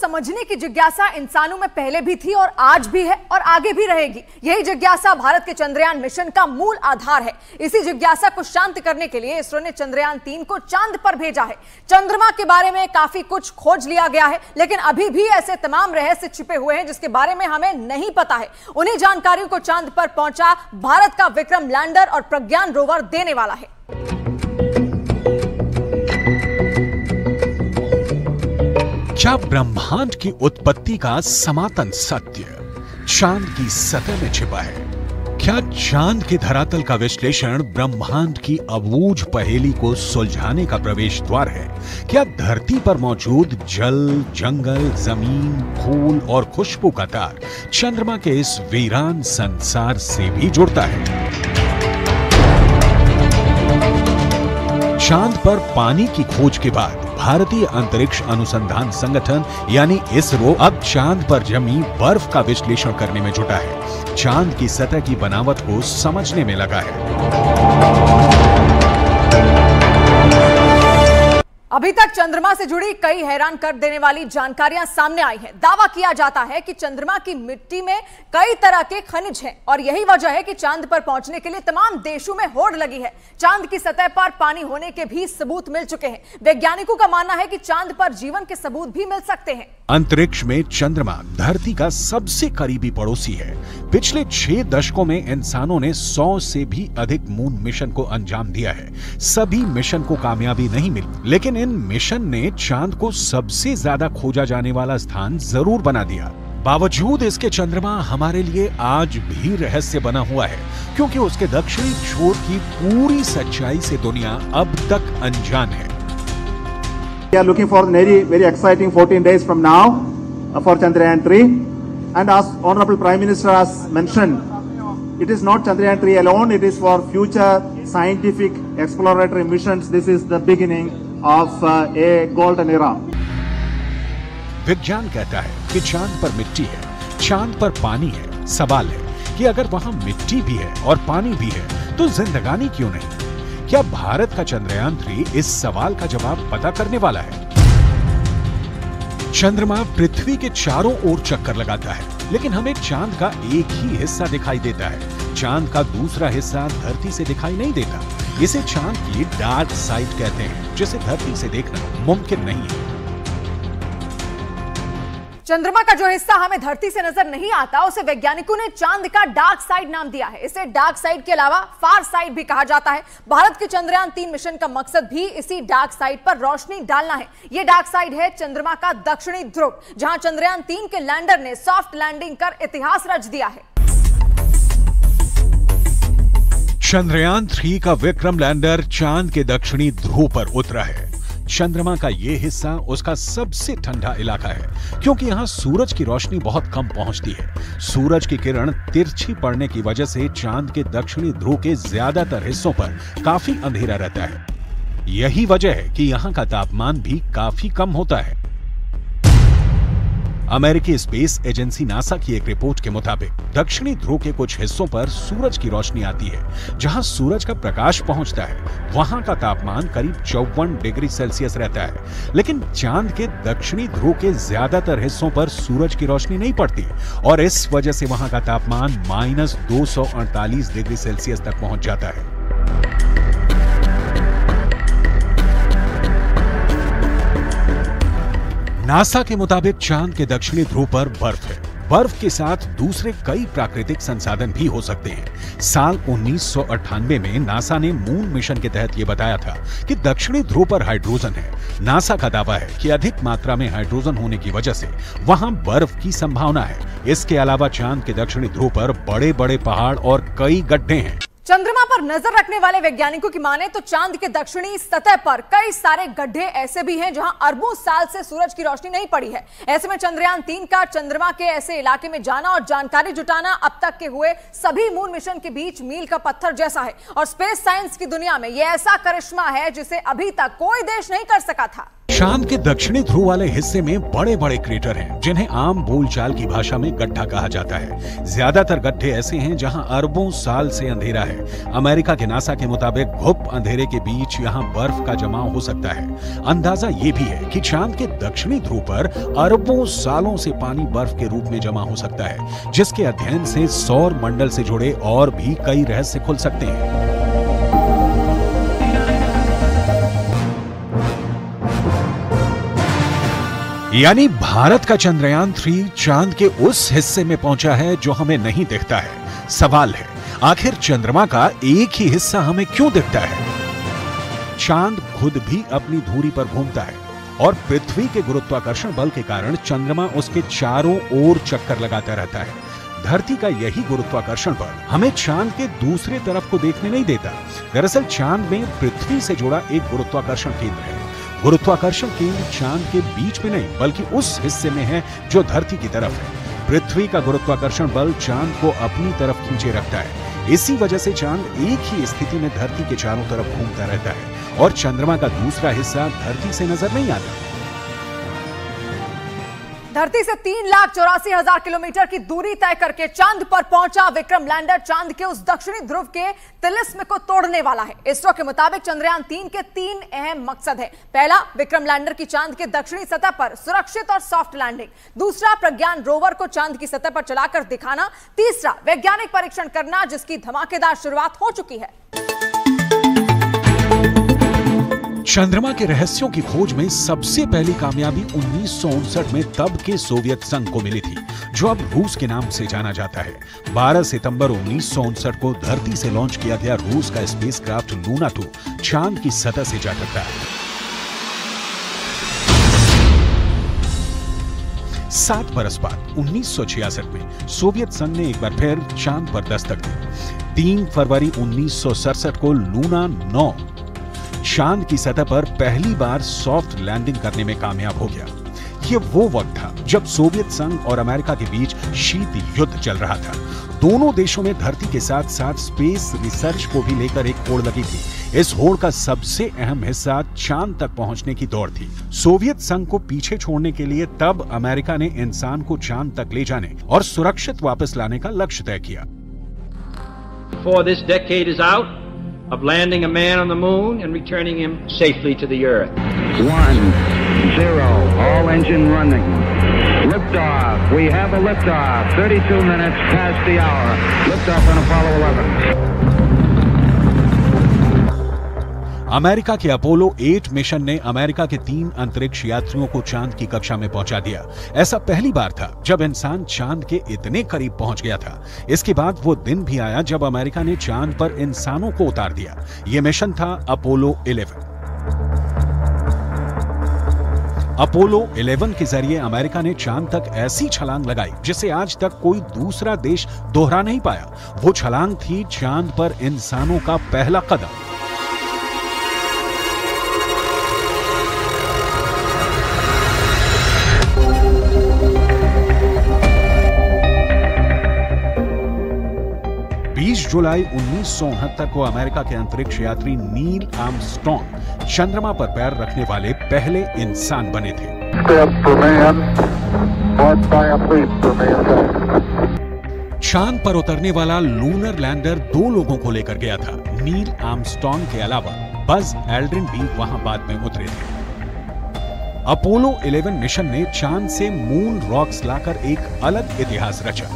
समझने की जिज्ञासा इंसानों में पहले भी थी और आज भी है और आगे भी रहेगी। यही जिज्ञासा भारत के चंद्रयान मिशन का मूल आधार है। इसी जिज्ञासा को शांत करने के लिए इसरो ने चंद्रयान 3 को चांद पर भेजा है। चंद्रमा के बारे में काफी कुछ खोज लिया गया है, लेकिन अभी भी ऐसे तमाम रहस्य छिपे हुए हैं जिसके बारे में हमें नहीं पता है। उन्हीं जानकारियों को चांद पर पहुंचा भारत का विक्रम लैंडर और प्रज्ञान रोवर देने वाला है। क्या ब्रह्मांड की उत्पत्ति का सनातन सत्य चांद की सतह में छिपा है? क्या चांद के धरातल का विश्लेषण ब्रह्मांड की अबूझ पहेली को सुलझाने का प्रवेश द्वार है? क्या धरती पर मौजूद जल, जंगल, जमीन, फूल और खुशबू का तार चंद्रमा के इस वीरान संसार से भी जुड़ता है? चांद पर पानी की खोज के बाद भारतीय अंतरिक्ष अनुसंधान संगठन यानी इसरो अब चांद पर जमी बर्फ का विश्लेषण करने में जुटा है। चांद की सतह की बनावट को समझने में लगा है। अभी तक चंद्रमा से जुड़ी कई हैरान कर देने वाली जानकारियां सामने आई हैं। दावा किया जाता है कि चंद्रमा की मिट्टी में कई तरह के खनिज हैं और यही वजह है कि चांद पर पहुंचने के लिए तमाम देशों में होड़ लगी है। चांद की सतह पर पानी होने के भी सबूत मिल चुके हैं। वैज्ञानिकों का मानना है कि चांद पर जीवन के सबूत भी मिल सकते हैं। अंतरिक्ष में चंद्रमा धरती का सबसे करीबी पड़ोसी है। पिछले 6 दशकों में इंसानों ने 100 से भी अधिक मून मिशन को अंजाम दिया है। सभी मिशन को कामयाबी नहीं मिली, लेकिन इन मिशन ने चांद को सबसे ज्यादा खोजा जाने वाला स्थान जरूर बना दिया। बावजूद इसके चंद्रमा हमारे लिए आज भी रहस्य बना हुआ है, क्योंकि उसके दक्षिणी छोर की पूरी सच्चाई से दुनिया अब तक अनजान है। We are looking for very exciting 14 days from now for Chandrayaan 3, and as Honorable Prime Minister has mentioned, it is not Chandrayaan 3 alone, it is for future scientific exploratory missions. This is the beginning of a golden era. विज्ञान कहता है कि चांद पर मिट्टी है, चांद पर पानी है। सवाल है कि अगर वहां मिट्टी भी है और पानी भी है तो जिंदगानी क्यों नहीं? क्या भारत का चंद्रयान 3 इस सवाल का जवाब पता करने वाला है? चंद्रमा पृथ्वी के चारों ओर चक्कर लगाता है, लेकिन हमें चांद का एक ही हिस्सा दिखाई देता है। चांद का दूसरा हिस्सा धरती से दिखाई नहीं देता। इसे चांद की डार्क साइड कहते हैं, जिसे धरती से देखना मुमकिन नहीं है। चंद्रमा का जो हिस्सा हमें धरती से नजर नहीं आता उसे वैज्ञानिकों ने चांद का डार्क साइड नाम दिया है। इसे डार्क साइड के अलावा फार साइड भी कहा जाता है। भारत के चंद्रयान 3 मिशन का मकसद भी इसी डार्क साइड पर रोशनी डालना है। यह डार्क साइड है चंद्रमा का दक्षिणी ध्रुव, जहां चंद्रयान 3 के लैंडर ने सॉफ्ट लैंडिंग कर इतिहास रच दिया है। चंद्रयान 3 का विक्रम लैंडर चांद के दक्षिणी ध्रुव पर उतरा है। चंद्रमा का यह हिस्सा उसका सबसे ठंडा इलाका है, क्योंकि यहाँ सूरज की रोशनी बहुत कम पहुंचती है। सूरज की किरण तिरछी पड़ने की वजह से चांद के दक्षिणी ध्रुव के ज्यादातर हिस्सों पर काफी अंधेरा रहता है। यही वजह है कि यहाँ का तापमान भी काफी कम होता है। अमेरिकी स्पेस एजेंसी नासा की एक रिपोर्ट के मुताबिक दक्षिणी ध्रुव के कुछ हिस्सों पर सूरज की रोशनी आती है। जहां सूरज का प्रकाश पहुंचता है वहां का तापमान करीब 54 डिग्री सेल्सियस रहता है, लेकिन चांद के दक्षिणी ध्रुव के ज्यादातर हिस्सों पर सूरज की रोशनी नहीं पड़ती और इस वजह से वहां का तापमान -248 डिग्री सेल्सियस तक पहुंच जाता है। नासा के मुताबिक चांद के दक्षिणी ध्रुव पर बर्फ है। बर्फ के साथ दूसरे कई प्राकृतिक संसाधन भी हो सकते हैं। साल 1998 में नासा ने मून मिशन के तहत यह बताया था कि दक्षिणी ध्रुव पर हाइड्रोजन है। नासा का दावा है कि अधिक मात्रा में हाइड्रोजन होने की वजह से वहां बर्फ की संभावना है। इसके अलावा चांद के दक्षिणी ध्रुव पर बड़े-बड़े पहाड़ और कई गड्ढे हैं। चंद्रमा पर नजर रखने वाले वैज्ञानिकों की माने तो चांद के दक्षिणी सतह पर कई सारे गड्ढे ऐसे भी हैं जहां अरबों साल से सूरज की रोशनी नहीं पड़ी है। ऐसे में चंद्रयान 3 का चंद्रमा के ऐसे इलाके में जाना और जानकारी जुटाना अब तक के हुए सभी मून मिशन के बीच मील का पत्थर जैसा है और स्पेस साइंस की दुनिया में यह ऐसा करिश्मा है जिसे अभी तक कोई देश नहीं कर सका था। चांद के दक्षिणी ध्रुव वाले हिस्से में बड़े बड़े क्रेटर हैं, जिन्हें आम बोलचाल की भाषा में गड्ढा कहा जाता है। ज्यादातर गड्ढे ऐसे हैं जहां अरबों साल से अंधेरा है। अमेरिका के नासा के मुताबिक घुप अंधेरे के बीच यहां बर्फ का जमाव हो सकता है। अंदाजा ये भी है कि चांद के दक्षिणी ध्रुव पर अरबों सालों से पानी बर्फ के रूप में जमा हो सकता है, जिसके अध्ययन से सौर मंडल से जुड़े और भी कई रहस्य खुल सकते हैं। यानी भारत का चंद्रयान 3 चांद के उस हिस्से में पहुंचा है जो हमें नहीं दिखता है। सवाल है, आखिर चंद्रमा का एक ही हिस्सा हमें क्यों दिखता है? चांद खुद भी अपनी धुरी पर घूमता है और पृथ्वी के गुरुत्वाकर्षण बल के कारण चंद्रमा उसके चारों ओर चक्कर लगाता रहता है। धरती का यही गुरुत्वाकर्षण बल हमें चांद के दूसरे तरफ को देखने नहीं देता। दरअसल चांद में पृथ्वी से जुड़ा एक गुरुत्वाकर्षण केंद्र है। गुरुत्वाकर्षण केंद्र चांद के बीच में नहीं, बल्कि उस हिस्से में है जो धरती की तरफ है। पृथ्वी का गुरुत्वाकर्षण बल चांद को अपनी तरफ खींचे रखता है। इसी वजह से चांद एक ही स्थिति में धरती के चारों तरफ घूमता रहता है और चंद्रमा का दूसरा हिस्सा धरती से नजर नहीं आता। धरती से 3,84,000 किलोमीटर की दूरी तय करके चांद पर पहुंचा विक्रम लैंडर चांद के उस दक्षिणी ध्रुव के तिलिस्म को तोड़ने वाला है। इसरो के मुताबिक चंद्रयान 3 के 3 अहम मकसद है। पहला, विक्रम लैंडर की चांद के दक्षिणी सतह पर सुरक्षित और सॉफ्ट लैंडिंग। दूसरा, प्रज्ञान रोवर को चांद की सतह पर चलाकर दिखाना। तीसरा, वैज्ञानिक परीक्षण करना, जिसकी धमाकेदार शुरुआत हो चुकी है। चंद्रमा के रहस्यों की खोज में सबसे पहली कामयाबी 1959 में तब के सोवियत संघ को मिली थी, जो अब रूस के नाम से जाना जाता है। 12 सितंबर 1959 को धरती से लॉन्च किया गया रूस का स्पेसक्राफ्ट लूना 2 चांद की सतह से जा टकरा है। 7 बरस बाद 1966 में सोवियत संघ ने एक बार फिर चांद पर दस्तक दी। 3 फरवरी 1967 को लूना 9 चांद की सतह पर पहली बार सॉफ्ट लैंडिंग करने में कामयाब हो गया। यह वो वक्त था जब सोवियत संघ और अमेरिका के बीच शीत युद्ध चल रहा था। दोनों देशों में धरती के साथ साथ स्पेस रिसर्च को भी लेकर एक होड़ लगी थी। इस होड़ का सबसे अहम हिस्सा चांद तक पहुंचने की दौड़ थी। सोवियत संघ को पीछे छोड़ने के लिए तब अमेरिका ने इंसान को चांद तक ले जाने और सुरक्षित वापस लाने का लक्ष्य तय किया। Before this decade is out, of landing a man on the moon and returning him safely to the Earth. 1, 0, all engine running. Liftoff. We have a liftoff. 32 minutes past the hour. Liftoff on Apollo 11. America के Apollo 8 mission ने America के 3 अंतरिक्ष यात्रियों को चांद की कक्षा में पहुंचा दिया। ऐसा पहली बार था जब इंसान चांद के इतने करीब पहुंच गया था। इसके बाद वो दिन भी आया जब अमेरिका ने चांद पर इंसानों को उतार दिया। यह मिशन था अपोलो 11। अपोलो 11 के जरिए अमेरिका ने चांद तक ऐसी छलांग लगाई जिसे आज तक कोई दूसरा देश दोहरा नहीं पाया। वो छलांग थी चांद पर इंसानों का पहला कदम। जुलाई 1969 को अमेरिका के अंतरिक्ष यात्री नील आर्मस्ट्रॉन्ग चंद्रमा पर पैर रखने वाले पहले इंसान बने थे। चांद पर उतरने वाला लूनर लैंडर 2 लोगों को लेकर गया था। नील आर्मस्ट्रॉन्ग के अलावा बज एल्ड्रिन भी वहां बाद में उतरे थे। अपोलो 11 मिशन ने चांद से मून रॉक्स लाकर एक अलग इतिहास रचा।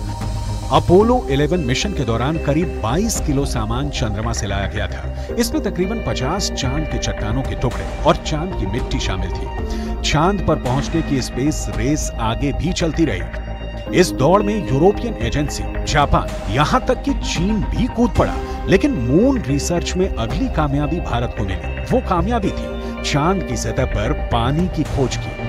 अपोलो 11 मिशन के दौरान करीब 22 किलो सामान चंद्रमा से लाया गया था। इसमें तकरीबन 50 चांद के चट्टानों के टुकड़े और चांद की मिट्टी शामिल थी। चांद पर पहुंचने की स्पेस रेस आगे भी चलती रही। इस दौड़ में यूरोपियन एजेंसी, जापान, यहां तक कि चीन भी कूद पड़ा। लेकिन मून रिसर्च में अगली कामयाबी भारत को मिली। वो कामयाबी थी चांद की सतह पर पानी की खोज की।